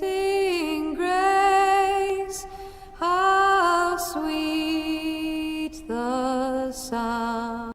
Amazing grace, how sweet the sound.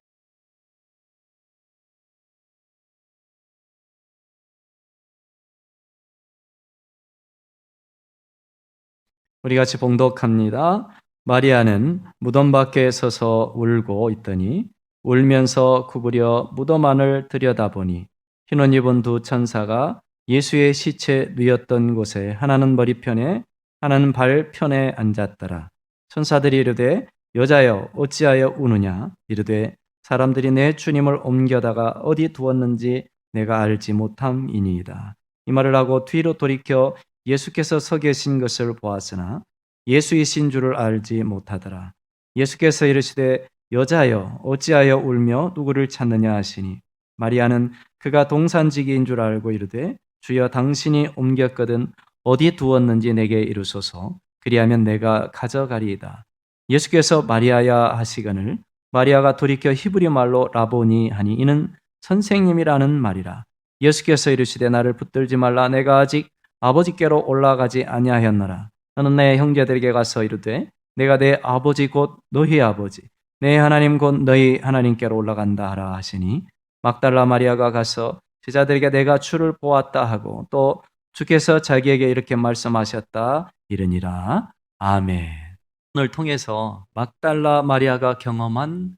우리 같이 봉독합니다. 마리아는 무덤 밖에 서서 울고 있더니 울면서 구부려 무덤 안을 들여다보니 흰옷 입은 두 천사가 예수의 시체 누였던 곳에 하나는 머리편에 하나는 발편에 앉았더라. 천사들이 이르되 여자여 어찌하여 우느냐 이르되 사람들이 내 주님을 옮겨다가 어디 두었는지 내가 알지 못함이니이다. 이 말을 하고 뒤로 돌이켜 예수께서 서 계신 것을 보았으나 예수이신 줄을 알지 못하더라. 예수께서 이르시되 여자여 어찌하여 울며 누구를 찾느냐 하시니 마리아는 그가 동산지기인 줄 알고 이르되 주여 당신이 옮겼거든 어디 두었는지 내게 이루소서 그리하면 내가 가져가리이다. 예수께서 마리아야 하시거늘 마리아가 돌이켜 히브리 말로 라보니 하니 이는 선생님이라는 말이라. 예수께서 이르시되 나를 붙들지 말라 내가 아직 아버지께로 올라가지 아니하였노라. 너는 내 형제들에게 가서 이르되 내가 내 아버지 곧 너희 아버지 내 하나님 곧 너희 하나님께로 올라간다 하라 하시니 막달라 마리아가 가서 제자들에게 내가 주를 보았다 하고 또 주께서 자기에게 이렇게 말씀하셨다 이르니라. 아멘. 오늘 통해서 막달라 마리아가 경험한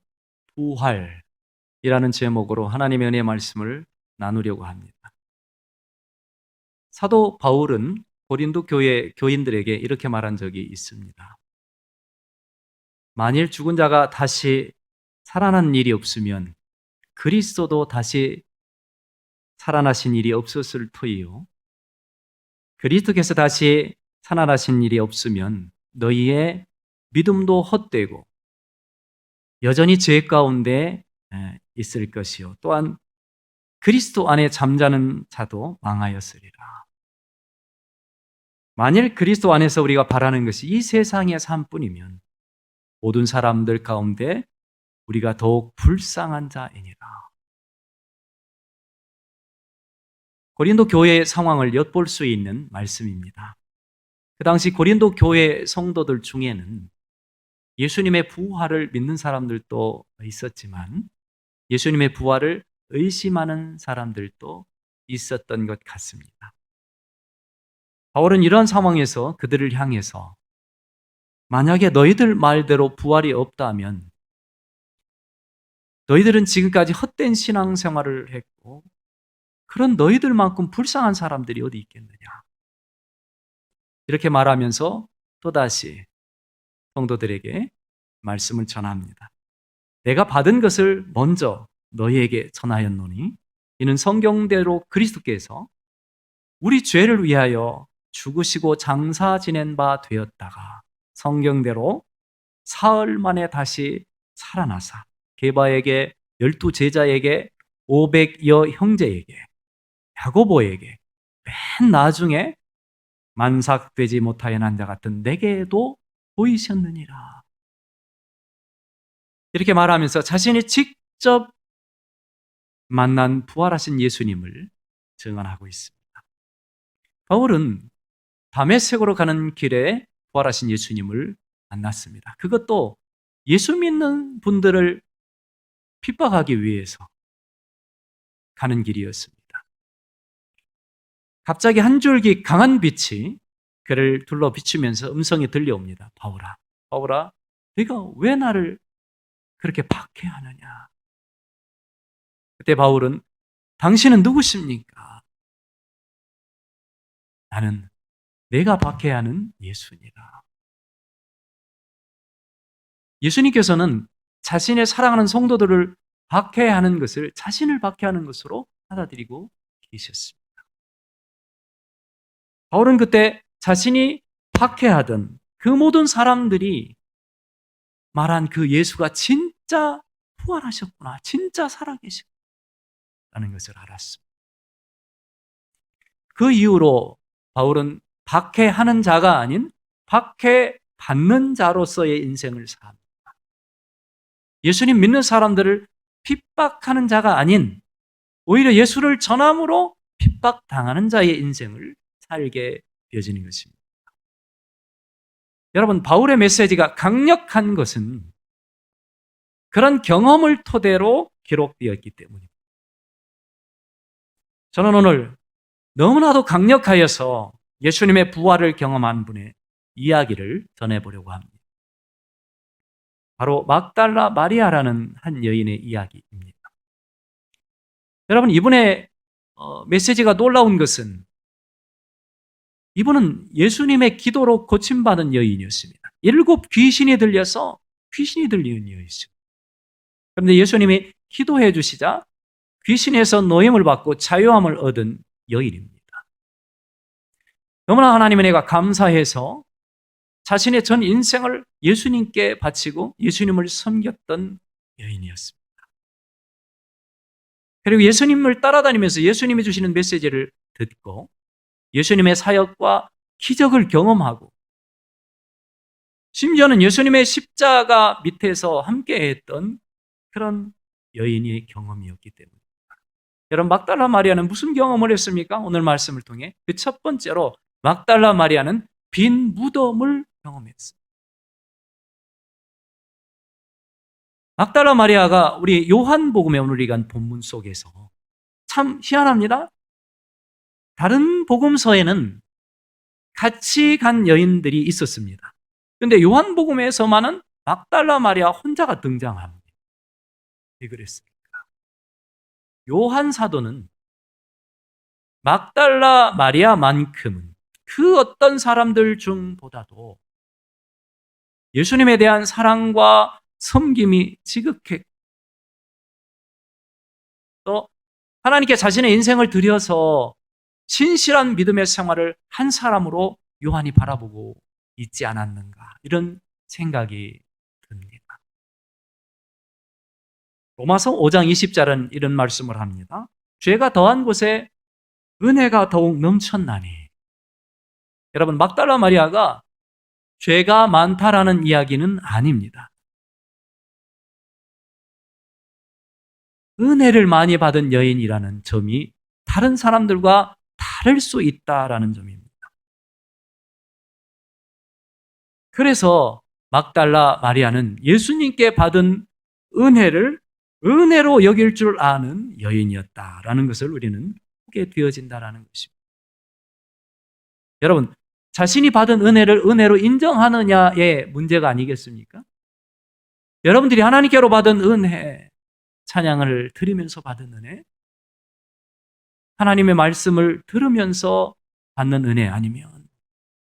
부활이라는 제목으로 하나님의 은혜의 말씀을 나누려고 합니다. 사도 바울은 고린도 교회 교인들에게 이렇게 말한 적이 있습니다. 만일 죽은 자가 다시 살아난 일이 없으면 그리스도도 다시 살아나신 일이 없었을 터이요. 그리스도께서 다시 살아나신 일이 없으면 너희의 믿음도 헛되고 여전히 죄 가운데 있을 것이요. 또한 그리스도 안에 잠자는 자도 망하였으리라. 만일 그리스도 안에서 우리가 바라는 것이 이 세상의 삶뿐이면 모든 사람들 가운데 우리가 더욱 불쌍한 자이니라. 고린도 교회의 상황을 엿볼 수 있는 말씀입니다. 그 당시 고린도 교회 성도들 중에는 예수님의 부활을 믿는 사람들도 있었지만 예수님의 부활을 의심하는 사람들도 있었던 것 같습니다. 바울은 이런 상황에서 그들을 향해서 만약에 너희들 말대로 부활이 없다면 너희들은 지금까지 헛된 신앙생활을 했고 그런 너희들만큼 불쌍한 사람들이 어디 있겠느냐 이렇게 말하면서 또다시 성도들에게 말씀을 전합니다. 내가 받은 것을 먼저 너희에게 전하였노니 이는 성경대로 그리스도께서 우리 죄를 위하여 죽으시고 장사 지낸 바 되었다가 성경대로 사흘 만에 다시 살아나사 게바에게 12 제자에게 500여 형제에게 야고보에게 맨 나중에 만삭되지 못하여 난 자 같은 내게도 보이셨느니라. 이렇게 말하면서 자신이 직접 만난 부활하신 예수님을 증언하고 있습니다. 바울은 다메섹으로 가는 길에 부활하신 예수님을 만났습니다. 그것도 예수 믿는 분들을 핍박하기 위해서 가는 길이었습니다. 갑자기 한 줄기 강한 빛이 그를 둘러 비추면서 음성이 들려옵니다. 바울아, 바울아, 네가 왜 나를 그렇게 박해하느냐? 그때 바울은 당신은 누구십니까? 나는 내가 박해하는 예수니라. 예수님께서는 자신의 사랑하는 성도들을 박해하는 것을 자신을 박해하는 것으로 받아들이고 계셨습니다. 바울은 그때 자신이 박해하던 그 모든 사람들이 말한 그 예수가 진짜 부활하셨구나, 진짜 살아계셨다는 것을 알았습니다. 그 이후로 바울은 박해하는 자가 아닌 박해받는 자로서의 인생을 삽니다. 예수님 믿는 사람들을 핍박하는 자가 아닌 오히려 예수를 전함으로 핍박당하는 자의 인생을 살게 되어지는 것입니다. 여러분, 바울의 메시지가 강력한 것은 그런 경험을 토대로 기록되었기 때문입니다. 저는 오늘 너무나도 강력하여서 예수님의 부활을 경험한 분의 이야기를 전해보려고 합니다. 바로 막달라 마리아라는 한 여인의 이야기입니다. 여러분, 이분의 메시지가 놀라운 것은 이분은 예수님의 기도로 고침받은 여인이었습니다. 7 귀신이 들려서 귀신이 들리는 여인이었습니다. 그런데 예수님이 기도해 주시자 귀신에서 노임을 받고 자유함을 얻은 여인입니다. 너무나 하나님의 은혜가 감사해서 자신의 전 인생을 예수님께 바치고 예수님을 섬겼던 여인이었습니다. 그리고 예수님을 따라다니면서 예수님이 주시는 메시지를 듣고 예수님의 사역과 기적을 경험하고 심지어는 예수님의 십자가 밑에서 함께했던 그런 여인의 경험이었기 때문입니다. 여러분, 막달라 마리아는 무슨 경험을 했습니까? 오늘 말씀을 통해 그 첫 번째로 막달라 마리아는 빈 무덤을 경험했습니다. 막달라 마리아가 우리 요한복음에 오늘 읽은 본문 속에서 참 희한합니다. 다른 복음서에는 같이 간 여인들이 있었습니다. 그런데 요한복음에서만은 막달라 마리아 혼자가 등장합니다. 왜 그랬습니까? 요한 사도는 막달라 마리아만큼은 그 어떤 사람들 중보다도 예수님에 대한 사랑과 섬김이 지극했고 또 하나님께 자신의 인생을 들여서 신실한 믿음의 생활을 한 사람으로 요한이 바라보고 있지 않았는가, 이런 생각이 듭니다. 로마서 5장 20절은 이런 말씀을 합니다. 죄가 더한 곳에 은혜가 더욱 넘쳤나니. 여러분, 막달라 마리아가 죄가 많다라는 이야기는 아닙니다. 은혜를 많이 받은 여인이라는 점이 다른 사람들과 다를 수 있다라는 점입니다. 그래서 막달라 마리아는 예수님께 받은 은혜를 은혜로 여길 줄 아는 여인이었다라는 것을 우리는 보게 되어진다라는 것입니다. 여러분, 자신이 받은 은혜를 은혜로 인정하느냐의 문제가 아니겠습니까? 여러분들이 하나님께로 받은 은혜, 찬양을 드리면서 받은 은혜, 하나님의 말씀을 들으면서 받는 은혜, 아니면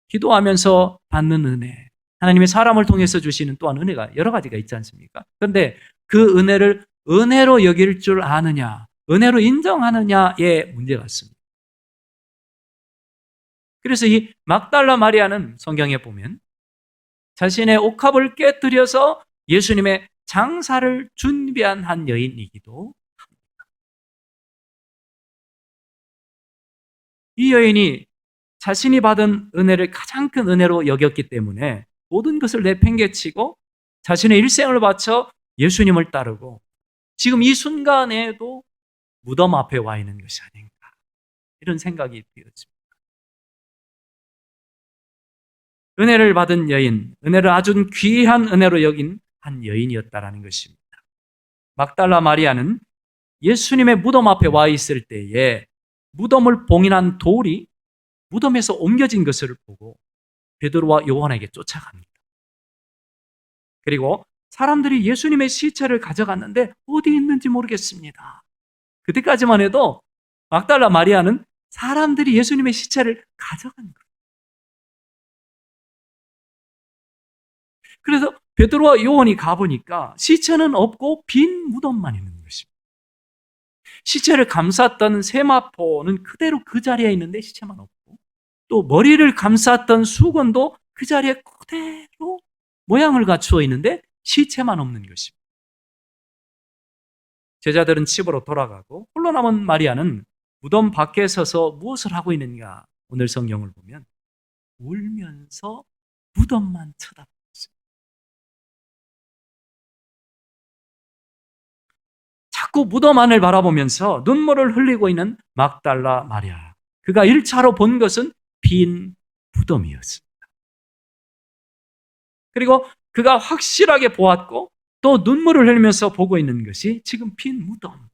기도하면서 받는 은혜, 하나님의 사람을 통해서 주시는 또한 은혜가 여러 가지가 있지 않습니까? 그런데 그 은혜를 은혜로 여길 줄 아느냐, 은혜로 인정하느냐의 문제 같습니다. 그래서 이 막달라 마리아는 성경에 보면 자신의 옥합을 깨뜨려서 예수님의 장사를 준비한 한 여인이기도 합니다. 이 여인이 자신이 받은 은혜를 가장 큰 은혜로 여겼기 때문에 모든 것을 내팽개치고 자신의 일생을 바쳐 예수님을 따르고 지금 이 순간에도 무덤 앞에 와 있는 것이 아닌가, 이런 생각이 되었습니다. 은혜를 받은 여인, 은혜를 아주 귀한 은혜로 여긴 한 여인이었다라는 것입니다. 막달라 마리아는 예수님의 무덤 앞에 와 있을 때에 무덤을 봉인한 돌이 무덤에서 옮겨진 것을 보고 베드로와 요한에게 쫓아갑니다. 그리고 사람들이 예수님의 시체를 가져갔는데 어디 있는지 모르겠습니다. 그때까지만 해도 막달라 마리아는 사람들이 예수님의 시체를 가져간 거예요. 그래서 베드로와 요한이 가보니까 시체는 없고 빈 무덤만 있는 것입니다. 시체를 감쌌던 세마포는 그대로 그 자리에 있는데 시체만 없고, 또 머리를 감쌌던 수건도 그 자리에 그대로 모양을 갖추어 있는데 시체만 없는 것입니다. 제자들은 집으로 돌아가고 홀로 남은 마리아는 무덤 밖에 서서 무엇을 하고 있는가? 오늘 성경을 보면 울면서 무덤만 쳐다보고, 자꾸 무덤 안을 바라보면서 눈물을 흘리고 있는 막달라 마리아. 그가 1차로 본 것은 빈 무덤이었습니다. 그리고 그가 확실하게 보았고 또 눈물을 흘리면서 보고 있는 것이 지금 빈 무덤.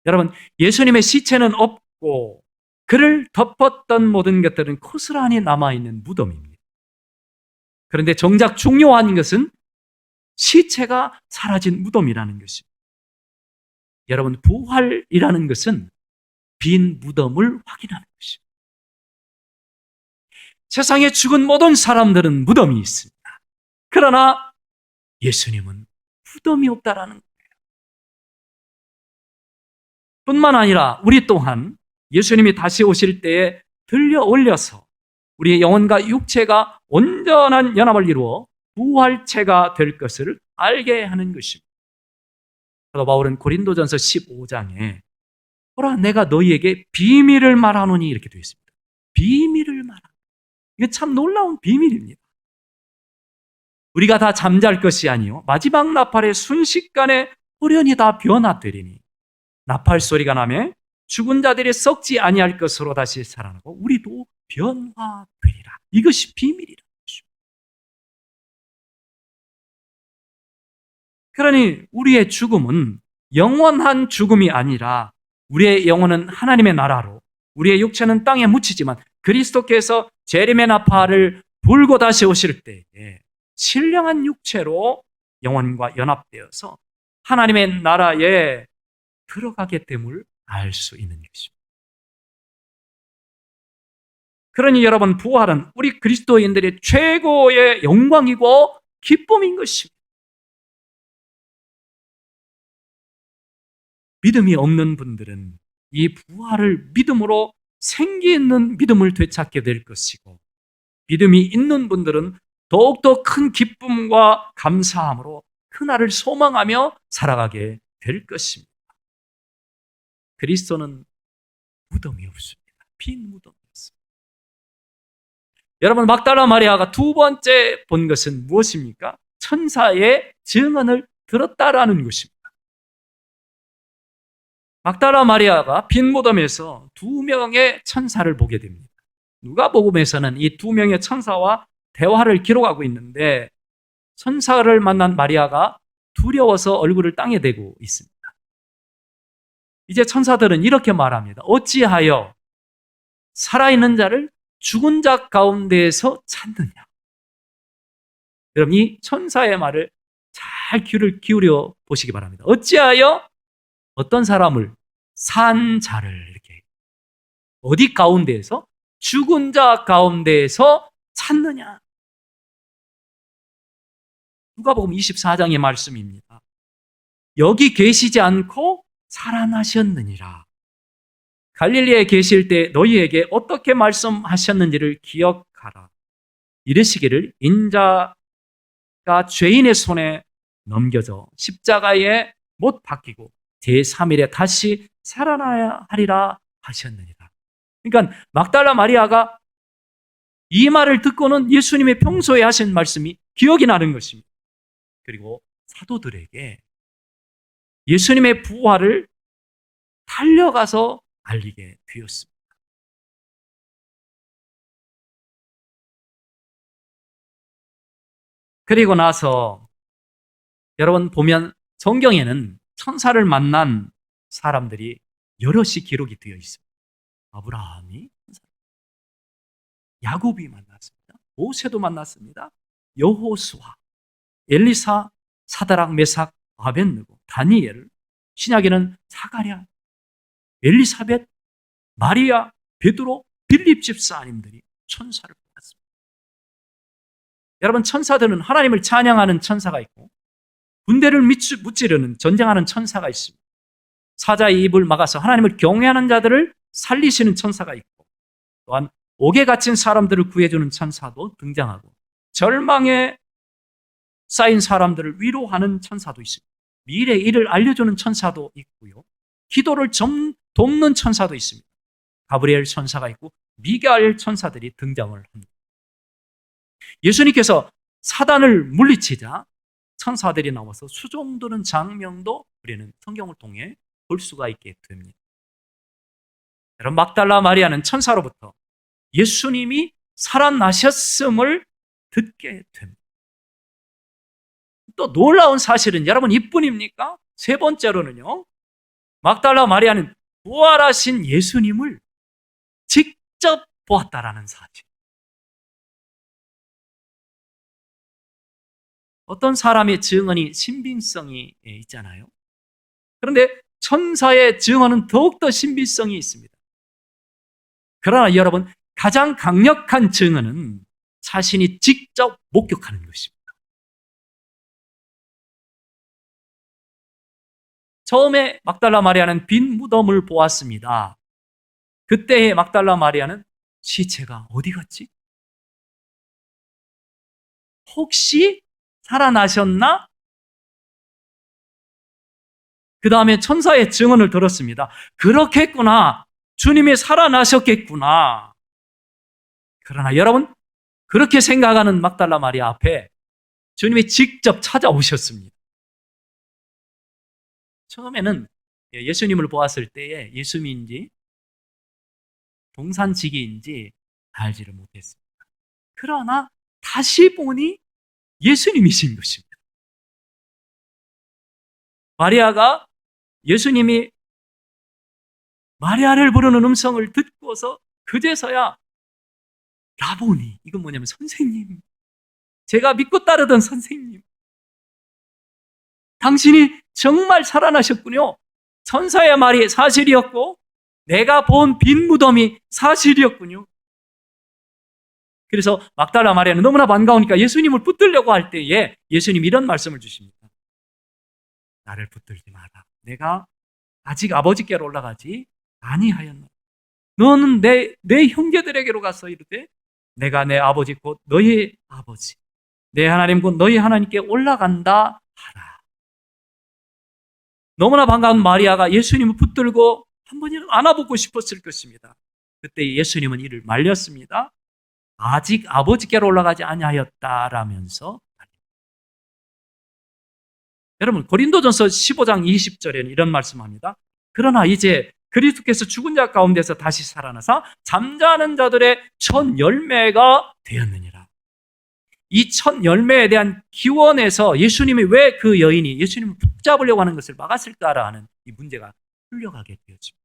여러분, 예수님의 시체는 없고 그를 덮었던 모든 것들은 고스란히 남아있는 무덤입니다. 그런데 정작 중요한 것은 시체가 사라진 무덤이라는 것입니다. 여러분, 부활이라는 것은 빈 무덤을 확인하는 것입니다. 세상에 죽은 모든 사람들은 무덤이 있습니다. 그러나 예수님은 무덤이 없다라는 거예요. 뿐만 아니라 우리 또한 예수님이 다시 오실 때에 들려 올려서 우리의 영혼과 육체가 온전한 연합을 이루어 부활체가 될 것을 알게 하는 것입니다. 사도 바울은 고린도전서 15장에 보라, 내가 너희에게 비밀을 말하노니 이렇게 되어 있습니다. 비밀을 말하노니. 이게 참 놀라운 비밀입니다. 우리가 다 잠잘 것이 아니요 마지막 나팔의 순식간에 호련히 다 변화되리니 나팔 소리가 나매 죽은 자들이 썩지 아니할 것으로 다시 살아나고 우리도 변화되리라. 이것이 비밀이라는 것입니다. 그러니 우리의 죽음은 영원한 죽음이 아니라 우리의 영혼은 하나님의 나라로, 우리의 육체는 땅에 묻히지만 그리스도께서 재림의 나팔을 불고 다시 오실 때에 신령한 육체로 영혼과 연합되어서 하나님의 나라에 들어가게 됨을 알 수 있는 것입니다. 그러니 여러분, 부활은 우리 그리스도인들의 최고의 영광이고 기쁨인 것입니다. 믿음이 없는 분들은 이 부활을 믿음으로 생기 있는 믿음을 되찾게 될 것이고, 믿음이 있는 분들은 더욱더 큰 기쁨과 감사함으로 그날을 소망하며 살아가게 될 것입니다. 그리스도는 무덤이 없습니다. 빈 무덤이었습니다. 여러분, 막달라 마리아가 두 번째 본 것은 무엇입니까? 천사의 증언을 들었다라는 것입니다. 막달라 마리아가 빈 무덤에서 두 명의 천사를 보게 됩니다. 누가복음에서는 이 두 명의 천사와 대화를 기록하고 있는데, 천사를 만난 마리아가 두려워서 얼굴을 땅에 대고 있습니다. 이제 천사들은 이렇게 말합니다. 어찌하여 살아있는 자를 죽은 자 가운데에서 찾느냐. 여러분, 이 천사의 말을 잘 귀를 기울여 보시기 바랍니다. 어찌하여 어떤 사람을, 산 자를 이렇게 어디 가운데에서? 죽은 자 가운데에서 찾느냐. 누가복음 24장의 말씀입니다. 여기 계시지 않고 살아나셨느니라. 갈릴리에 계실 때 너희에게 어떻게 말씀하셨는지를 기억하라. 이르시기를 인자가 죄인의 손에 넘겨져 십자가에 못 박히고 제3일에 다시 살아나야 하리라 하셨느니라. 그러니까 막달라 마리아가 이 말을 듣고는 예수님의 평소에 하신 말씀이 기억이 나는 것입니다. 그리고 사도들에게 예수님의 부활을 달려가서 알리게 되었습니다. 그리고 나서 여러분 보면 성경에는 천사를 만난 사람들이 여럿이 기록이 되어 있습니다. 아브라함이, 야곱이 만났습니다. 모세도 만났습니다. 여호수아, 엘리사, 사드락, 메삭, 아벳느고, 다니엘, 신약에는 사가랴, 엘리사벳, 마리아, 베드로, 빌립 집사님들이 천사를 만났습니다. 여러분, 천사들은 하나님을 찬양하는 천사가 있고 군대를 무찌르는 전쟁하는 천사가 있습니다. 사자의 입을 막아서 하나님을 경외하는 자들을 살리시는 천사가 있고, 또한 옥에 갇힌 사람들을 구해주는 천사도 등장하고, 절망에 쌓인 사람들을 위로하는 천사도 있습니다. 미래 일을 알려주는 천사도 있고요, 기도를 돕는 천사도 있습니다. 가브리엘 천사가 있고 미가엘 천사들이 등장을 합니다. 예수님께서 사단을 물리치자 천사들이 나와서 수종드는 장면도 우리는 성경을 통해 볼 수가 있게 됩니다. 여러분, 막달라 마리아는 천사로부터 예수님이 살아나셨음을 듣게 됩니다. 또 놀라운 사실은 여러분 이뿐입니까? 세 번째로는요, 막달라 마리아는 부활하신 예수님을 직접 보았다라는 사실. 어떤 사람의 증언이 신빙성이 있잖아요. 그런데 천사의 증언은 더욱더 신빙성이 있습니다. 그러나 여러분, 가장 강력한 증언은 자신이 직접 목격하는 것입니다. 처음에 막달라 마리아는 빈 무덤을 보았습니다. 그때의 막달라 마리아는 시체가 어디 갔지? 혹시 살아나셨나? 그 다음에 천사의 증언을 들었습니다. 그렇겠구나. 주님이 살아나셨겠구나. 그러나 여러분, 그렇게 생각하는 막달라 마리아 앞에 주님이 직접 찾아오셨습니다. 처음에는 예수님을 보았을 때에 예수님인지 동산지기인지 알지를 못했습니다. 그러나 다시 보니 예수님이신 것입니다. 마리아가 예수님이 마리아를 부르는 음성을 듣고서 그제서야 라보니, 이건 뭐냐면 선생님, 제가 믿고 따르던 선생님, 당신이 정말 살아나셨군요. 천사의 말이 사실이었고 내가 본 빈 무덤이 사실이었군요. 그래서 막달라 마리아는 너무나 반가우니까 예수님을 붙들려고 할 때에 예수님이 이런 말씀을 주십니다. 나를 붙들지 마라. 내가 아직 아버지께로 올라가지 아니하였노라. 너는 내 형제들에게로 가서 이르되 내가 내 아버지 곧 너희 아버지, 내 하나님 곧 너희 하나님께 올라간다 하라. 너무나 반가운 마리아가 예수님을 붙들고 한 번이라도 안아보고 싶었을 것입니다. 그때 예수님은 이를 말렸습니다. 아직 아버지께로 올라가지 아니하였다라면서. 여러분, 고린도전서 15장 20절에는 이런 말씀합니다. 그러나 이제 그리스도께서 죽은 자 가운데서 다시 살아나사 잠자는 자들의 첫 열매가 되었느니라. 이 첫 열매에 대한 기원에서 예수님이 왜 그 여인이 예수님을 붙잡으려고 하는 것을 막았을까라는 이 문제가 풀려가게 되었습니다.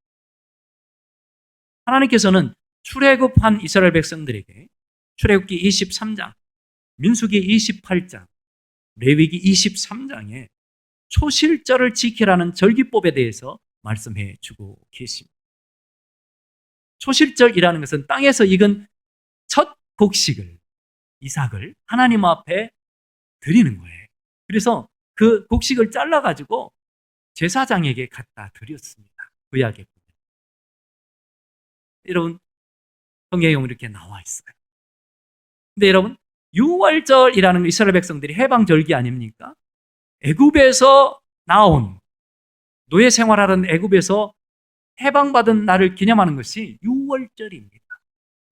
하나님께서는 출애굽한 이스라엘 백성들에게 출애굽기 23장, 민수기 28장, 레위기 23장에 초실절을 지키라는 절기법에 대해서 말씀해 주고 계십니다. 초실절이라는 것은 땅에서 익은 첫 곡식을, 이삭을 하나님 앞에 드리는 거예요. 그래서 그 곡식을 잘라가지고 제사장에게 갖다 드렸습니다. 구약에 보면. 여러분, 성경에 이렇게 나와 있어요. 근데 여러분, 유월절이라는 이스라엘 백성들이 해방절기 아닙니까? 애굽에서 나온, 노예 생활하는 애굽에서 해방받은 날을 기념하는 것이 유월절입니다.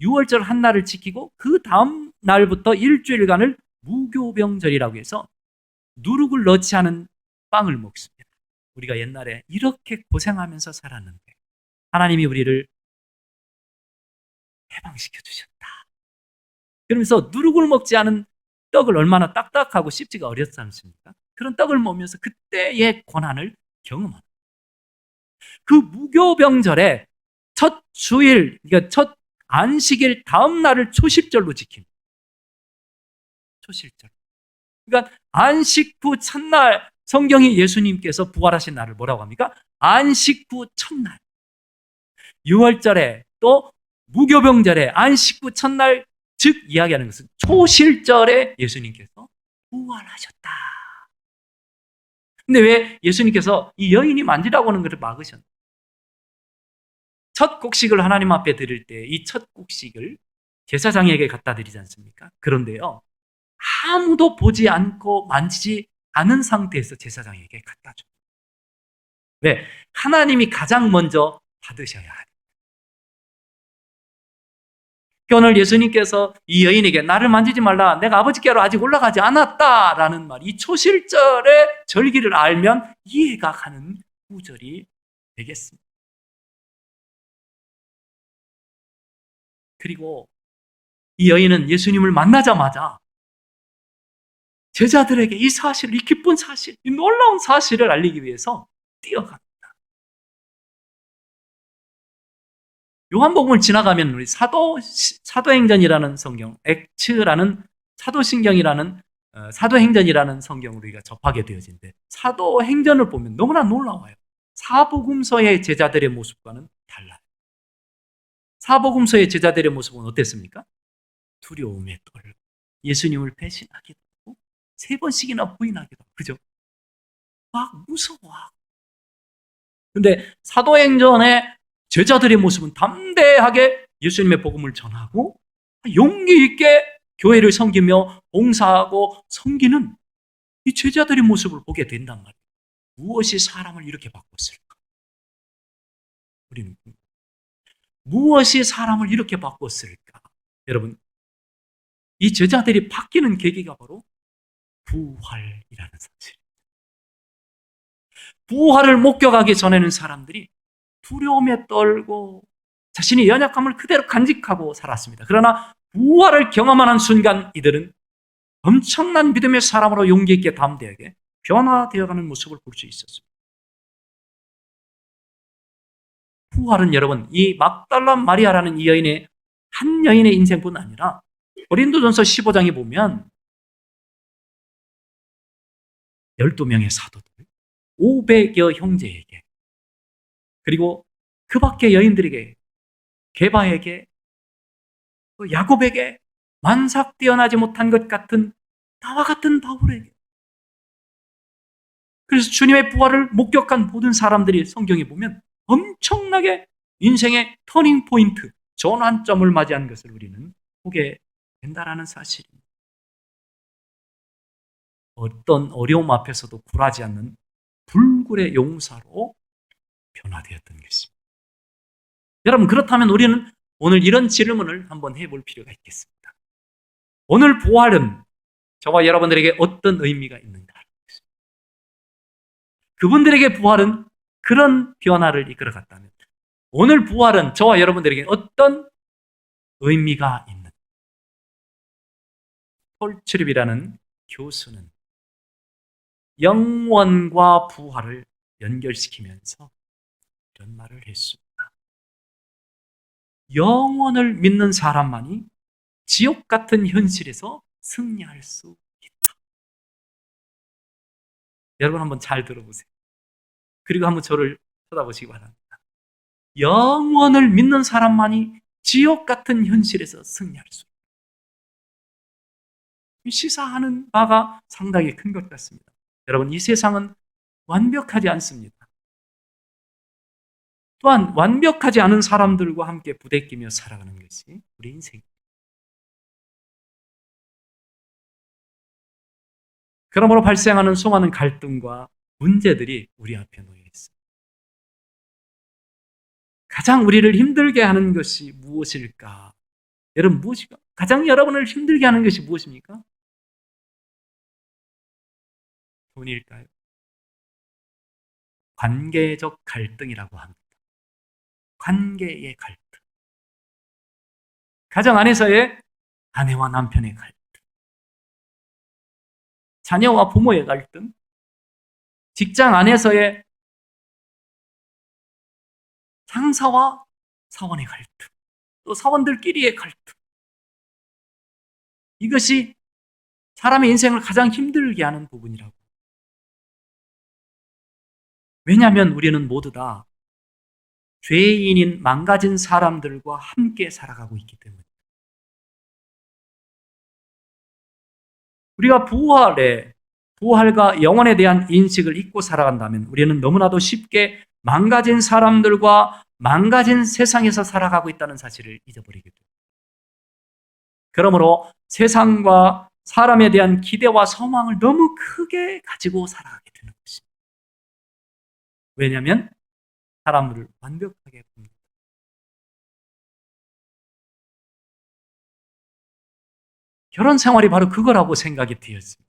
유월절 한 날을 지키고 그 다음 날부터 일주일간을 무교병절이라고 해서 누룩을 넣지 않은 빵을 먹습니다. 우리가 옛날에 이렇게 고생하면서 살았는데 하나님이 우리를 해방시켜 주셨다. 그러면서 누룩을 먹지 않은 떡을 얼마나 딱딱하고 씹지가 어렵지 않습니까? 그런 떡을 먹으면서 그때의 고난을 경험합니다. 그 무교병절에 첫 주일, 그러니까 첫 안식일 다음 날을 초실절로 지킵니다. 초실절. 그러니까 안식 후 첫날, 성경이 예수님께서 부활하신 날을 뭐라고 합니까? 안식 후 첫날. 유월절에 또 무교병절에 안식 후 첫날, 즉 이야기하는 것은 초실절에 예수님께서 부활하셨다. 근데 왜 예수님께서 이 여인이 만지라고 하는 것을 막으셨나요? 첫 곡식을 하나님 앞에 드릴 때 이 첫 곡식을 제사장에게 갖다 드리지 않습니까? 그런데요, 아무도 보지 않고 만지지 않은 상태에서 제사장에게 갖다 줍니다. 왜? 하나님이 가장 먼저 받으셔야 합니다. 오늘 예수님께서 이 여인에게 나를 만지지 말라, 내가 아버지께로 아직 올라가지 않았다라는 말, 이 초실절의 절기를 알면 이해가 가는 구절이 되겠습니다. 그리고 이 여인은 예수님을 만나자마자 제자들에게 이 사실, 이 기쁜 사실, 이 놀라운 사실을 알리기 위해서 뛰어갑니다. 요한복음을 지나가면 우리 사도행전이라는 성경, 액츠라는 사도신경이라는 사도행전이라는 성경을 우리가 접하게 되어진데, 사도행전을 보면 너무나 놀라워요. 사복음서의 제자들의 모습과는 달라요. 사복음서의 제자들의 모습은 어땠습니까? 두려움에 떨고 예수님을 배신하기도 하고 3번씩이나 부인하기도 하고, 그죠? 막 무서워하고. 근데 사도행전의 제자들의 모습은 담대하게 예수님의 복음을 전하고 용기 있게 교회를 섬기며 봉사하고 섬기는 이 제자들의 모습을 보게 된단 말이에요. 무엇이 사람을 이렇게 바꿨을까? 우리는 무엇이 사람을 이렇게 바꿨을까? 여러분, 이 제자들이 바뀌는 계기가 바로 부활이라는 사실. 부활을 목격하기 전에는 사람들이 두려움에 떨고 자신의 연약함을 그대로 간직하고 살았습니다. 그러나 부활을 경험하는 순간 이들은 엄청난 믿음의 사람으로 용기 있게 담대하게 변화되어가는 모습을 볼 수 있었습니다. 부활은 여러분, 이 막달라 마리아라는 이 여인의 한 여인의 인생뿐 아니라 고린도전서 15장에 보면 12명의 사도들, 500여 형제에게, 그리고 그 밖의 여인들에게, 게바에게, 야곱에게, 만삭 뛰어나지 못한 것 같은 나와 같은 바울에게, 그래서 주님의 부활을 목격한 모든 사람들이 성경에 보면 엄청나게 인생의 터닝 포인트, 전환점을 맞이한 것을 우리는 보게 된다라는 사실입니다. 어떤 어려움 앞에서도 굴하지 않는 불굴의 용사로 변화되었던 것입니다. 여러분, 그렇다면 우리는 오늘 이런 질문을 한번 해볼 필요가 있겠습니다. 오늘 부활은 저와 여러분들에게 어떤 의미가 있는가? 그분들에게 부활은 그런 변화를 이끌어갔다면 오늘 부활은 저와 여러분들에게 어떤 의미가 있는가? 폴 트립이라는 교수는 영원과 부활을 연결시키면서 이런 말을 했습니다. 영원을 믿는 사람만이 지옥 같은 현실에서 승리할 수 있다. 여러분 한번 잘 들어보세요. 그리고 한번 저를 쳐다보시기 바랍니다. 영원을 믿는 사람만이 지옥 같은 현실에서 승리할 수 있다. 시사하는 바가 상당히 큰 것 같습니다. 여러분, 이 세상은 완벽하지 않습니다. 또한 완벽하지 않은 사람들과 함께 부대끼며 살아가는 것이 우리 인생입니다. 그러므로 발생하는 수많은 갈등과 문제들이 우리 앞에 놓여 있습니다. 가장 우리를 힘들게 하는 것이 무엇일까? 여러분, 무엇일까? 가장 여러분을 힘들게 하는 것이 무엇입니까? 돈일까요? 관계적 갈등이라고 합니다. 관계의 갈등. 가정 안에서의 아내와 남편의 갈등. 자녀와 부모의 갈등. 직장 안에서의 상사와 사원의 갈등. 또 사원들끼리의 갈등. 이것이 사람의 인생을 가장 힘들게 하는 부분이라고. 왜냐하면 우리는 모두 다 죄인인 망가진 사람들과 함께 살아가고 있기 때문에. 우리가 부활과 영혼에 대한 인식을 잊고 살아간다면 우리는 너무나도 쉽게 망가진 사람들과 망가진 세상에서 살아가고 있다는 사실을 잊어버리게 됩니다. 그러므로 세상과 사람에 대한 기대와 소망을 너무 크게 가지고 살아가게 되는 것입니다. 왜냐하면 사람을 완벽하게 봅니다. 결혼 생활이 바로 그거라고 생각이 되었습니다.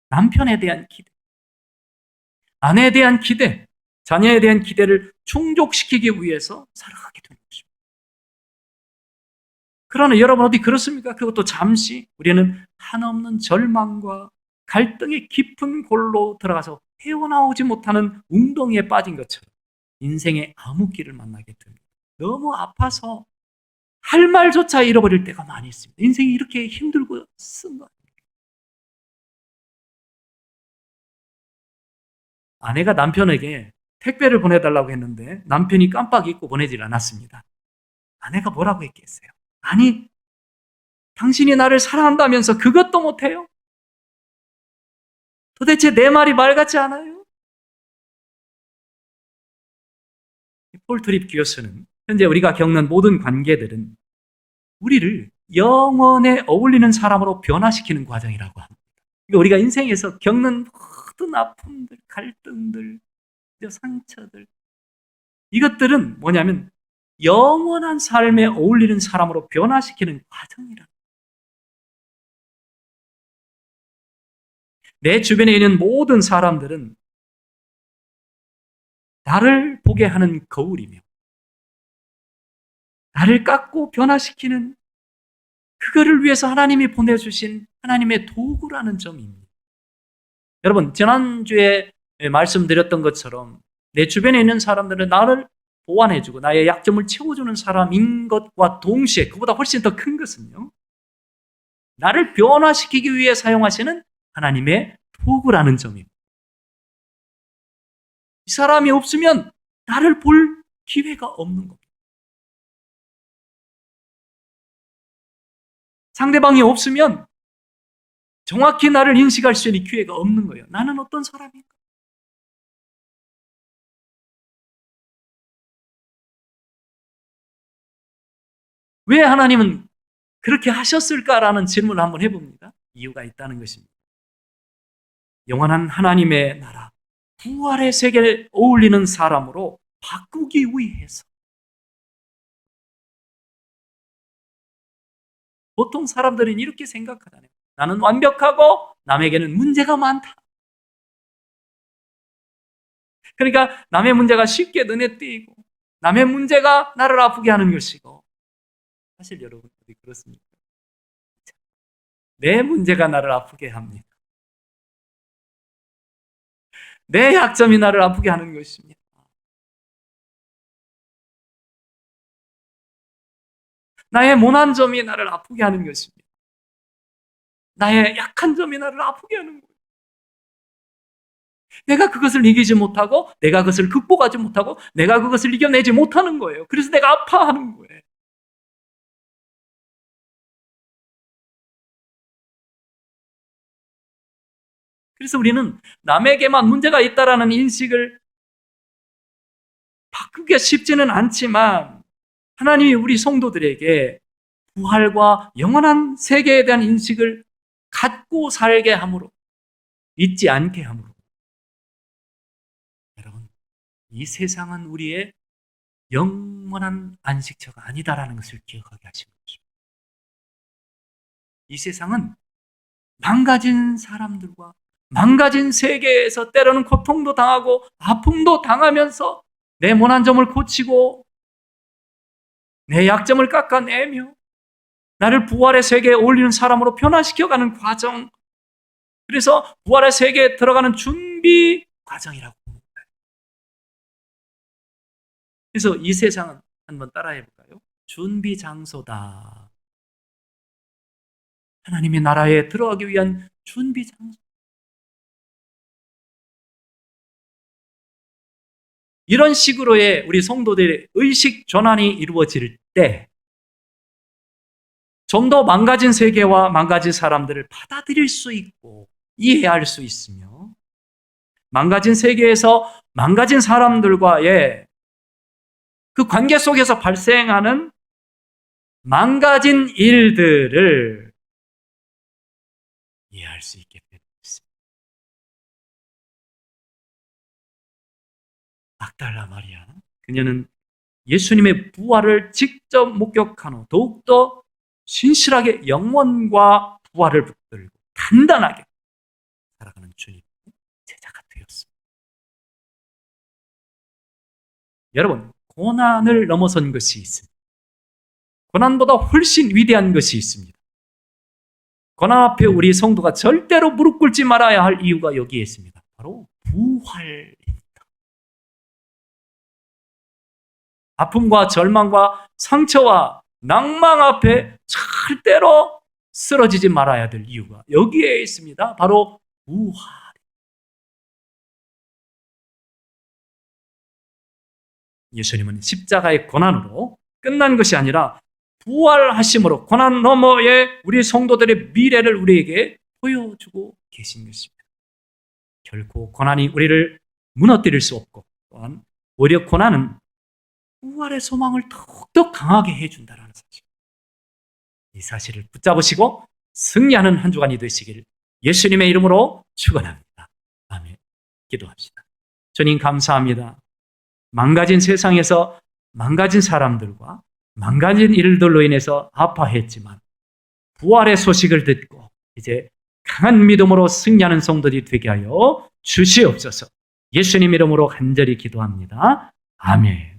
남편에 대한 기대, 아내에 대한 기대, 자녀에 대한 기대를 충족시키기 위해서 살아가게 되는 것입니다. 그러나 여러분 어디 그렇습니까? 그것도 잠시 우리는 한없는 절망과 갈등의 깊은 골로 들어가서 헤어나오지 못하는 웅덩이에 빠진 것처럼 인생의 암흑기를 만나게 됩니다. 너무 아파서 할 말조차 잃어버릴 때가 많이 있습니다. 인생이 이렇게 힘들고 쓴 거. 아내가 남편에게 택배를 보내달라고 했는데 남편이 깜빡 잊고 보내질 않았습니다. 아내가 뭐라고 했겠어요? 아니, 당신이 나를 사랑한다면서 그것도 못해요? 도대체 내 말이 말 같지 않아요? 폴 트립 교수는 현재 우리가 겪는 모든 관계들은 우리를 영원에 어울리는 사람으로 변화시키는 과정이라고 합니다. 그러니까 우리가 인생에서 겪는 모든 아픔들, 갈등들, 상처들, 이것들은 뭐냐면 영원한 삶에 어울리는 사람으로 변화시키는 과정이라. 내 주변에 있는 모든 사람들은 나를 보게 하는 거울이며 나를 깎고 변화시키는 그거를 위해서 하나님이 보내주신 하나님의 도구라는 점입니다. 여러분, 지난주에 말씀드렸던 것처럼 내 주변에 있는 사람들은 나를 보완해주고 나의 약점을 채워주는 사람인 것과 동시에 그보다 훨씬 더 큰 것은요, 나를 변화시키기 위해 사용하시는 하나님의 도구라는 점입니다. 이 사람이 없으면 나를 볼 기회가 없는 겁니다. 상대방이 없으면 정확히 나를 인식할 수 있는 기회가 없는 거예요. 나는 어떤 사람인가? 왜 하나님은 그렇게 하셨을까라는 질문을 한번 해봅니다. 이유가 있다는 것입니다. 영원한 하나님의 나라, 부활의 세계를 어울리는 사람으로 바꾸기 위해서. 보통 사람들은 이렇게 생각하잖아요. 나는 완벽하고 남에게는 문제가 많다. 그러니까 남의 문제가 쉽게 눈에 띄고 남의 문제가 나를 아프게 하는 것이고, 사실 여러분들이 그렇습니까? 내 문제가 나를 아프게 합니다. 내 약점이 나를 아프게 하는 것입니다. 나의 모난 점이 나를 아프게 하는 것입니다. 나의 약한 점이 나를 아프게 하는 거예요. 내가 그것을 이기지 못하고, 내가 그것을 극복하지 못하고, 내가 그것을 이겨내지 못하는 거예요. 그래서 내가 아파하는 거예요. 그래서 우리는 남에게만 문제가 있다라는 인식을 바꾸기가 쉽지는 않지만, 하나님이 우리 성도들에게 부활과 영원한 세계에 대한 인식을 갖고 살게 함으로, 잊지 않게 함으로, 여러분, 이 세상은 우리의 영원한 안식처가 아니다라는 것을 기억하게 하시는 것입니다. 이 세상은 망가진 사람들과 망가진 세계에서 때로는 고통도 당하고 아픔도 당하면서 내 모난 점을 고치고 내 약점을 깎아내며 나를 부활의 세계에 어울리는 사람으로 변화시켜가는 과정, 그래서 부활의 세계에 들어가는 준비 과정이라고 봅니다. 그래서 이 세상은 한번 따라해 볼까요? 준비 장소다. 하나님의 나라에 들어가기 위한 준비 장소. 이런 식으로의 우리 성도들의 의식 전환이 이루어질 때 좀 더 망가진 세계와 망가진 사람들을 받아들일 수 있고 이해할 수 있으며, 망가진 세계에서 망가진 사람들과의 그 관계 속에서 발생하는 망가진 일들을 이해할 수 있게 되는 것입니다. 막달라 마리아, 그녀는 예수님의 부활을 직접 목격한 후 더욱더 신실하게 영원과 부활을 붙들고 단단하게 살아가는 주님의 제자가 되었습니다. 여러분, 고난을 넘어선 것이 있습니다. 고난보다 훨씬 위대한 것이 있습니다. 고난 앞에 우리 성도가 절대로 무릎 꿇지 말아야 할 이유가 여기에 있습니다. 바로 부활입니다. 아픔과 절망과 상처와 낭망 앞에 절대로 쓰러지지 말아야 될 이유가 여기에 있습니다. 바로 부활. 예수님은 십자가의 고난으로 끝난 것이 아니라 부활하심으로 고난 너머의 우리 성도들의 미래를 우리에게 보여주고 계신 것입니다. 결코 고난이 우리를 무너뜨릴 수 없고 또한 오히려 고난은 부활의 소망을 더욱더 강하게 해준다는 사실. 이 사실을 붙잡으시고 승리하는 한 주간이 되시길 예수님의 이름으로 축원합니다. 아멘. 기도합시다. 주님 감사합니다. 망가진 세상에서 망가진 사람들과 망가진 일들로 인해서 아파했지만 부활의 소식을 듣고 이제 강한 믿음으로 승리하는 성도들이 되게 하여 주시옵소서. 예수님 이름으로 간절히 기도합니다. 아멘.